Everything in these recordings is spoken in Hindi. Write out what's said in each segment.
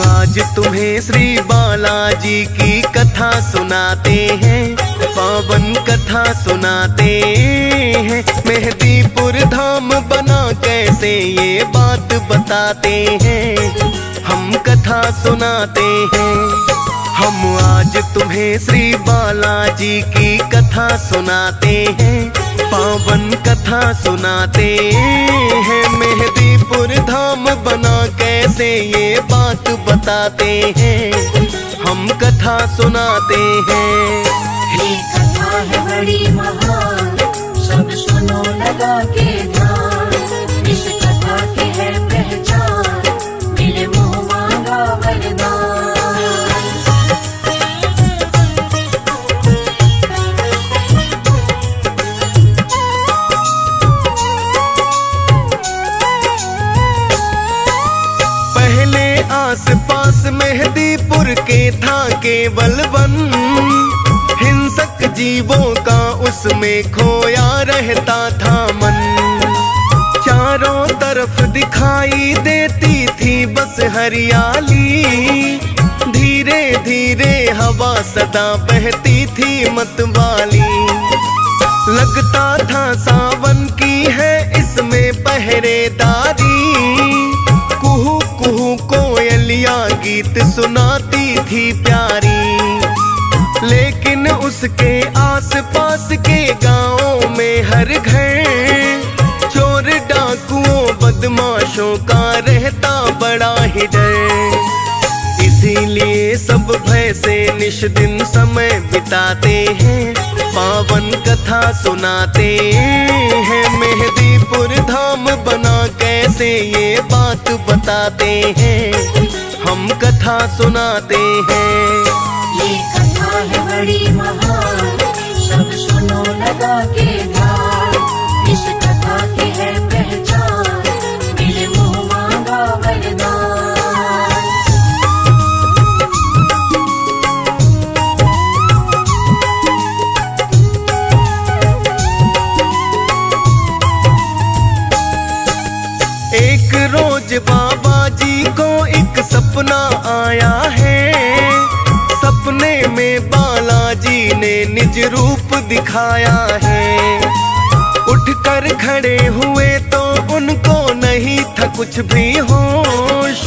आज तुम्हें श्री बालाजी की कथा सुनाते हैं, पावन कथा सुनाते हैं। मेहदीपुर धाम बना कैसे ये बात बताते हैं, हम कथा सुनाते हैं। हम आज तुम्हें श्री बालाजी की कथा सुनाते हैं, पावन कथा सुनाते हैं। मेहदीपुर धाम बना कैसे ये बात बताते हैं, हम कथा सुनाते हैं। ये कथा है बड़ी महान, सब सुनो लगा के ध्यान। इस कथा की है पहचान, मिले मुँह मांगा वरदान। आस पास मेहदीपुर के था केवल वन, हिंसक जीवों का उसमें खोया रहता था मन। चारों तरफ दिखाई देती थी बस हरियाली, धीरे धीरे हवा सदा बहती थी मतवाली। लगता था सावन की है इसमें पहरेदारी, कुहू कुहू कोयलिया गीत सुनाती थी प्यारी। लेकिन उसके आस पास के गाँवों में हर घर चोर डाकुओं बदमाशों का रहता बड़ा ही डर। इसीलिए सब भय से निश दिन समय बिताते हैं, पावन कथा सुनाते हैं। मेहदीपुर धाम बना कैसे ये बात बताते हैं, हम कथा सुनाते हैं। ये कथा है बड़ी महान, सब सुनो लगा के ध्यान। इस कथा की है पहचान, मिले मुँह मांगा वरदान। एक रोज बाबा जी को एक सपना आया है, सपने में बालाजी ने निज रूप दिखाया है। उठकर खड़े हुए तो उनको नहीं था कुछ भी होश,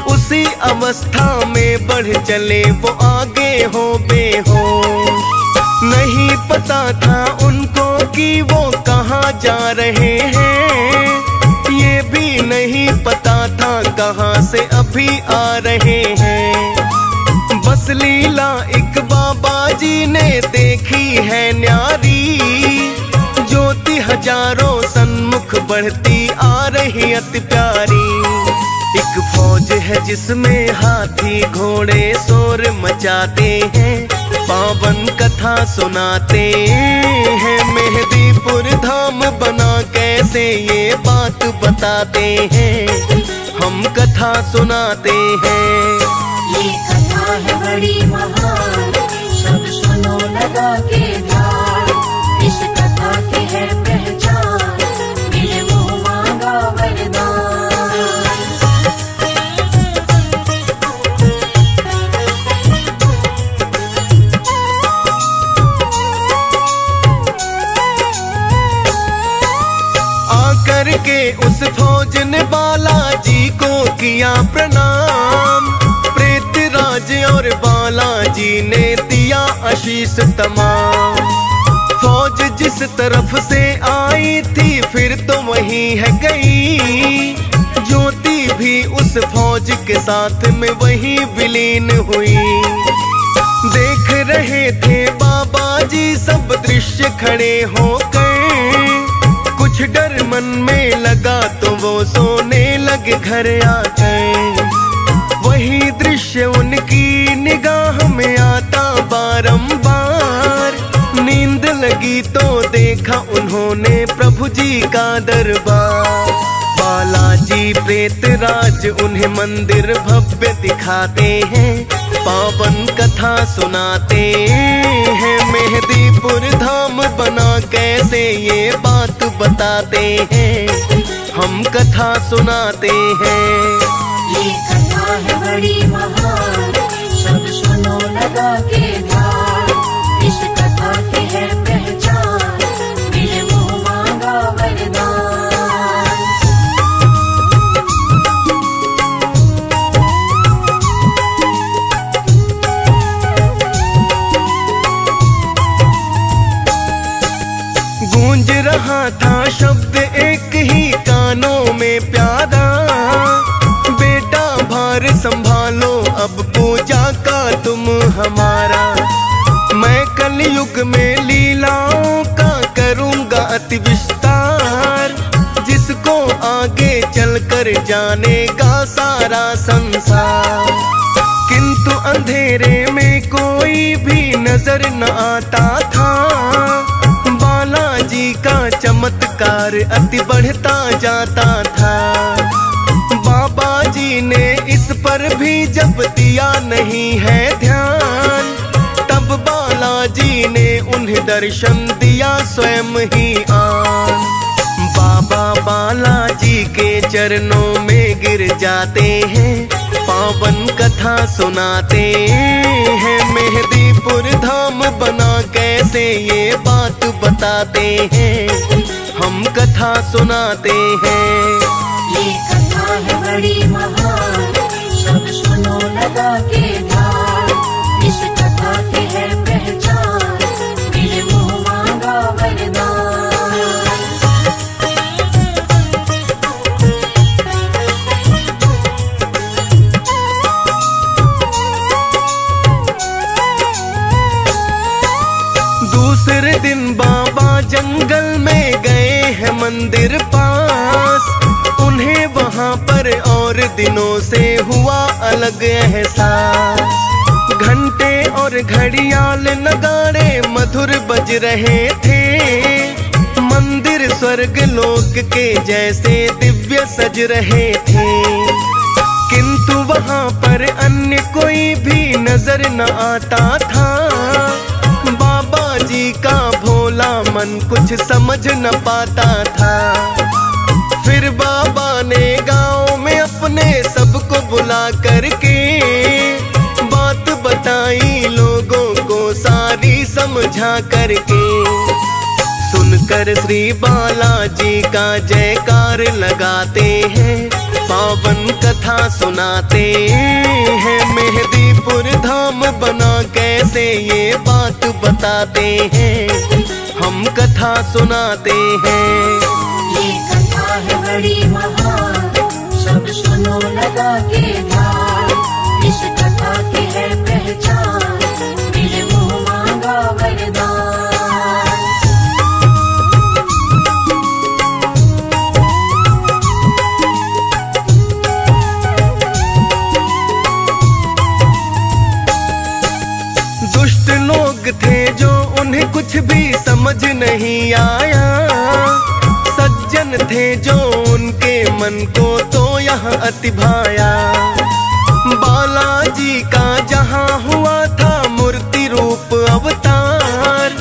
उसी अवस्था में बढ़ चले वो आगे हो बेहोश। नहीं पता था उनको कि वो कहाँ जा रहे हैं, ये भी नहीं पता था कहाँ से अभी आ रहे हैं। बस लीला एक बाबा जी ने देखी है न्यारी, ज्योति हजारों सन्मुख बढ़ती आ रही अति प्यारी। एक फौज है जिसमें हाथी घोड़े शोर मचाते हैं, पावन कथा सुनाते हैं। मेहदीपुर धाम बना कैसे ये बात बताते हैं, हम कथा सुनाते हैं। ये कथा है बड़ी महान, सब सुनो लगा के ध्यान। इस कथा की है पहचान, मिले मुँह मांगा वरदान। करके उस फौज ने बालाजी को किया प्रणाम, प्रेत राज और बालाजी ने दिया आशीष तमाम। फौज जिस तरफ से आई थी फिर तो वहीं है गई, ज्योति भी उस फौज के साथ में वहीं विलीन हुई। देख रहे थे बाबा जी सब दृश्य खड़े होकर, कुछ डर मन में लगा तो वो सोने लगे घर आकर। वही दृश्य उनकी निगाह में आता बारंबार, नींद लगी तो देखा उन्होंने प्रभु जी का दरबार। बालाजी प्रेत राज उन्हें मंदिर भव्य दिखाते हैं, पावन कथा सुनाते हैं। मेहदीपुर धाम बना कैसे ये बात बताते हैं, हम कथा सुनाते हैं। ये कथा है बड़ी भार संभालो अब पूजा का तुम हमारा। मैं कलयुग में लीलाओं का करूँगा अति विस्तार, जिसको आगे चलकर जानेगा सारा संसार। किंतु अंधेरे में कोई भी नजर न आता था, बालाजी का चमत्कार अति बढ़ता जाता था। बाबा जी ने इस पर भी जब दिया नहीं है ध्यान, तब बालाजी ने उन्हें दर्शन दिया स्वयं ही आन। बाबा बालाजी के चरणों में गिर जाते हैं, पावन कथा सुनाते हैं। मेहदीपुर धाम बना कैसे ये बात बताते हैं, हम कथा सुनाते हैं। ये कथा है बड़ी महान, सब सुनो लगा के ध्यान। इस कथा की है पहचान, मिले मुँह मांगा वरदान। दूसरे दिन बाबा जंगल में गए हैं मंदिर पास, उन्हें वहाँ पर और दिनों से हुआ अलग एहसास। घंटे और घड़ियाल नगाड़े मधुर बज रहे थे, मंदिर स्वर्ग लोक के जैसे दिव्य सज रहे थे। किंतु वहाँ पर अन्य कोई भी नजर न आता था, बाबा जी का भोला मन कुछ समझ न पाता था। फिर बाबा ने गांव में अपने सबको बुला करके बात बताई, लोगों को सारी समझा करके। सुनकर श्री बालाजी का जयकार लगाते हैं, पावन कथा सुनाते हैं। मेहदीपुर धाम बना कैसे ये बात बताते हैं, हम कथा सुनाते हैं। ये कथा है बड़ी महान, सब सुनो लगा के ध्यान। इस कथा की है पहचान, मिले मुँह मांगा वरदान। दुष्ट लोग थे जो उन्हें कुछ भी समझ नहीं आया, सज्जन थे जो उनके मन को तो यह अति भाया। बालाजी का जहाँ हुआ था मूर्ति रूप अवतार,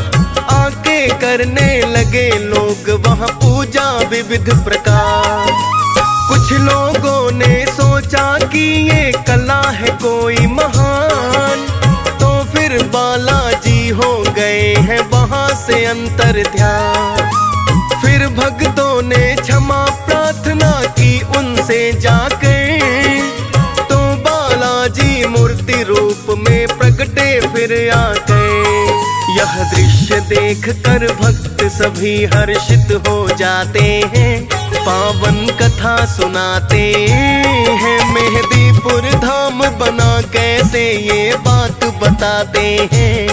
आके करने लगे लोग वहाँ पूजा विविध प्रकार। कुछ लोगों ने सोचा कि ये कला है कोई महान, तो फिर बालाजी हो गए हैं वहाँ से अंतर ध्यान। फिर भक्तों ने क्षमा प्रार्थना की उनसे जाकर, तो बालाजी मूर्ति रूप में प्रकटे फिर आके। यह दृश्य देख कर भक्त सभी हर्षित हो जाते हैं, पावन कथा सुनाते हैं। मेहदीपुर धाम बना कैसे ये बात बताते हैं,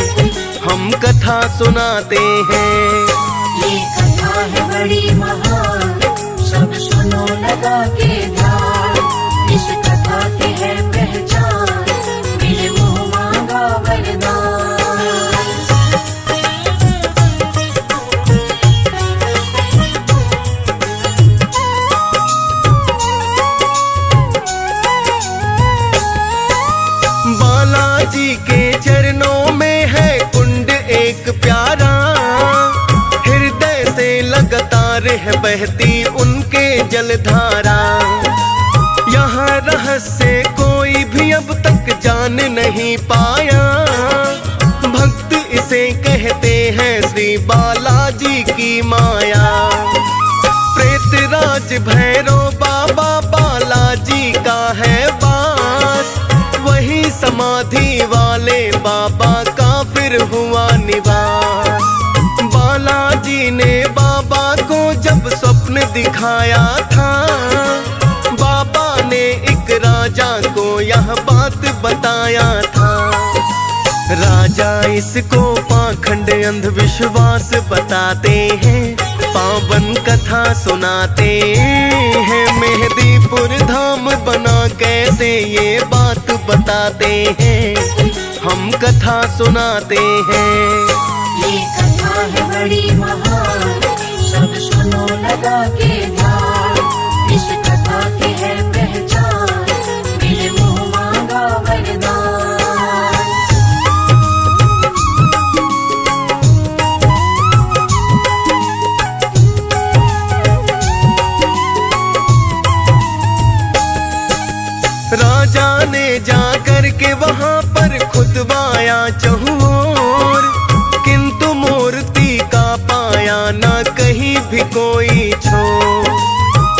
हम कथा सुनाते हैं। ये कथा है बड़ी महान, सब सुनो लगा के ध्यान। इस कथा की है पहचान, मिले मुँह मांगा वरदान। बालाजी के चरणों में है कुंड एक प्यारा, हृदय से लगातार है बहती उनके जलधारा। यहाँ रहस्य कोई भी अब तक जान नहीं पाया, भक्त इसे कहते हैं श्री बालाजी की माया। प्रेतराज भैरव बाबा बालाजी का है वास, वही समाधि वाले बाबा का फिर हुआ निवास। बालाजी ने बाबा को जब स्वप्न दिखाया था, बाबा ने इकरार राजा को यह बात बताया था। राजा इसको पाखंड अंधविश्वास बताते हैं, पावन कथा सुनाते हैं। मेहदीपुर धाम बना कैसे ये बात बताते हैं, हम कथा सुनाते हैं। ये कथा है बड़ी महान, सब सुनो लगा के ध्यान। इस कथा की है पहचान, मिले मुँह मांगा वरदान। राजा ने जाकर के वहाँ पर खुदवाया चहुओर, किंतु मूर्ति का पाया न कहीं भी कोई छोर।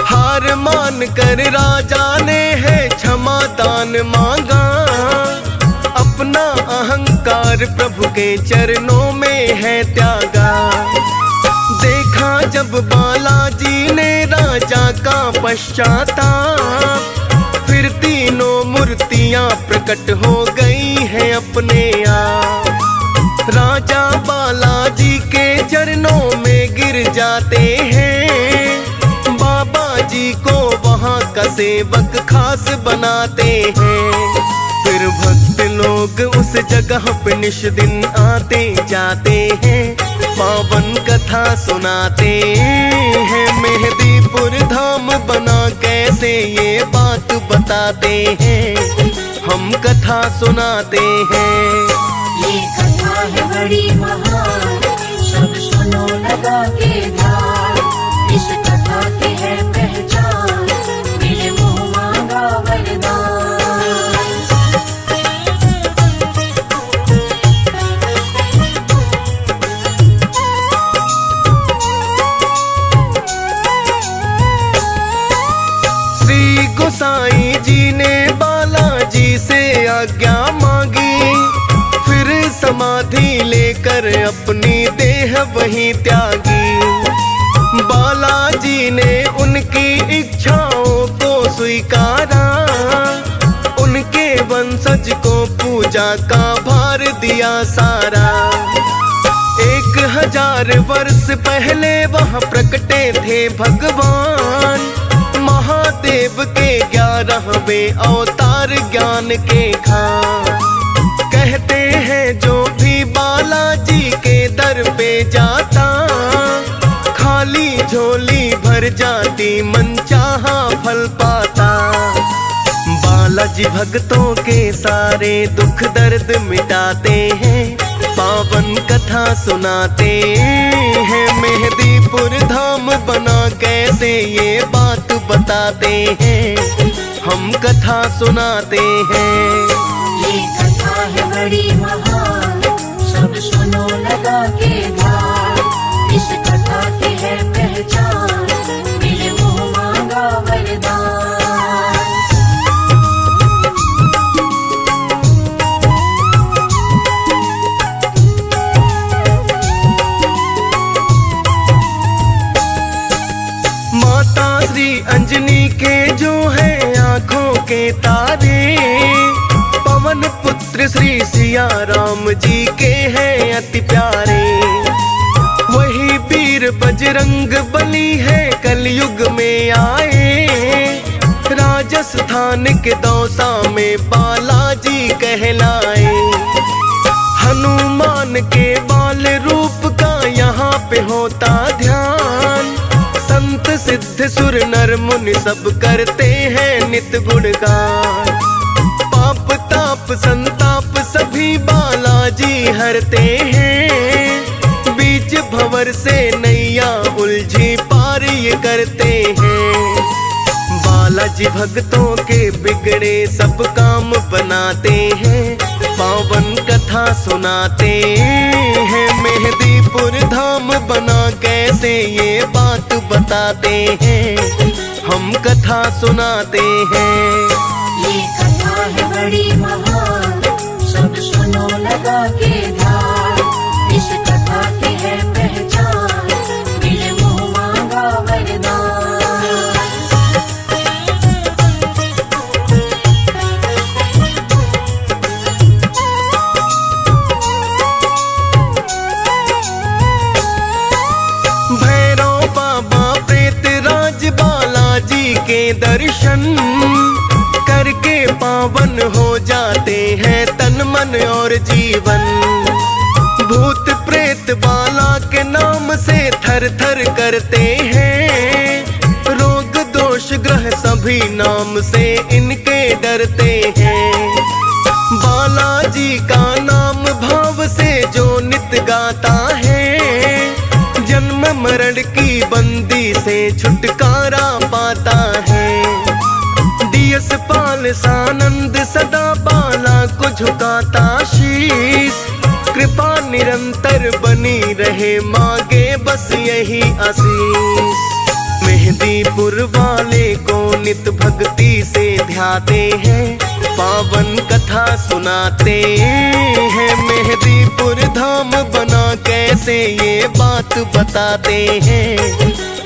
हार मान कर राजा ने है क्षमा दान मांगा, अपना अहंकार प्रभु के चरणों में है त्यागा। देखा जब बालाजी ने राजा का पश्चाताप, फिर तीनों मूर्तियां प्रकट हो गई हैं अपने आप। राजा बालाजी के चरणों में गिर जाते हैं, बाबा जी को वहां का सेवक खास बनाते हैं। फिर भक्त लोग उस जगह पे निश दिन आते जाते हैं, पावन कथा सुनाते हैं। मेहदीपुर धाम बना कैसे ये बात बताते हैं, हम कथा सुनाते हैं। ये कथा है बड़ी महान, सब सुनो लगा के ध्यान। इस कथा की है पहचान, मिले मुँह मांगा वरदान। गोसाई जी ने बालाजी से आज्ञा मांगी, फिर समाधि लेकर अपनी देह वहीं त्यागी। बालाजी ने उनकी इच्छाओं को स्वीकारा, उनके वंशज को पूजा का भार दिया सारा। 1000 वर्ष पहले वह प्रकटे थे भगवान, महादेव के 11वें अवतार ज्ञान के खान। कहते हैं जो भी बालाजी के दर पे जाता, खाली झोली भर जाती मनचाहा फल पाता। बालाजी भक्तों के सारे दुख दर्द मिटाते हैं, पावन कथा सुनाते हैं। मेहदीपुर धाम बना कैसे ये बात बताते हैं, हम कथा सुनाते हैं। ये कथा है बड़ी महान, सब सुनो लगा के ध्यान। इस कथा की है पहचान, मिले मुँह मांगा वरदान। अंजनी के जो है आँखों के तारे, पवन पुत्र श्री सिया राम जी के हैं अति प्यारे। वही वीर बजरंग बली है कलयुग में आए, राजस्थान के दौसा में बालाजी कहलाए। हनुमान के बाल रूप का यहाँ पे होता ध्यान, संत सिद्ध सुर नर मुनि सब करते हैं नित गुणगान। पाप ताप संताप सभी बालाजी हरते हैं, बीच भंवर से नैया उलझी पार ये करते हैं। बालाजी भक्तों के बिगड़े सब काम बनाते हैं, पावन कथा सुनाते हैं। मेहदीपुर धाम बना कैसे ये बात बताते हैं, हम कथा सुनाते हैं। ये कथा है बड़ी महान, सब सुनो लगा के ध्यान। इस कथा की है पहचान, मिले मुँह मांगा वरदान। ज्ञान और जीवन। भूत प्रेत बाला के नाम से थर थर करते हैं, रोग दोष ग्रह सभी नाम से इनके डरते हैं। बालाजी का नाम भाव से जो नित गाता है, जन्म मरण की बंदी से छुटकारा पाता है। डीएस पाल सानंद सदा बाला को झुकाता शीश, कृपा निरंतर बनी रहे मांगे बस यही आशीष। मेहंदीपुर वाले को नित भक्ति से ध्याते हैं, पावन कथा सुनाते हैं। मेहंदीपुर धाम बना कैसे ये बात बताते हैं,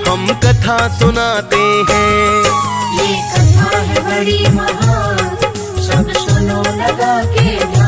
हम कथा सुनाते हैं। ये कथा है बड़ी महान, सब सुनो लगा के ध्यान।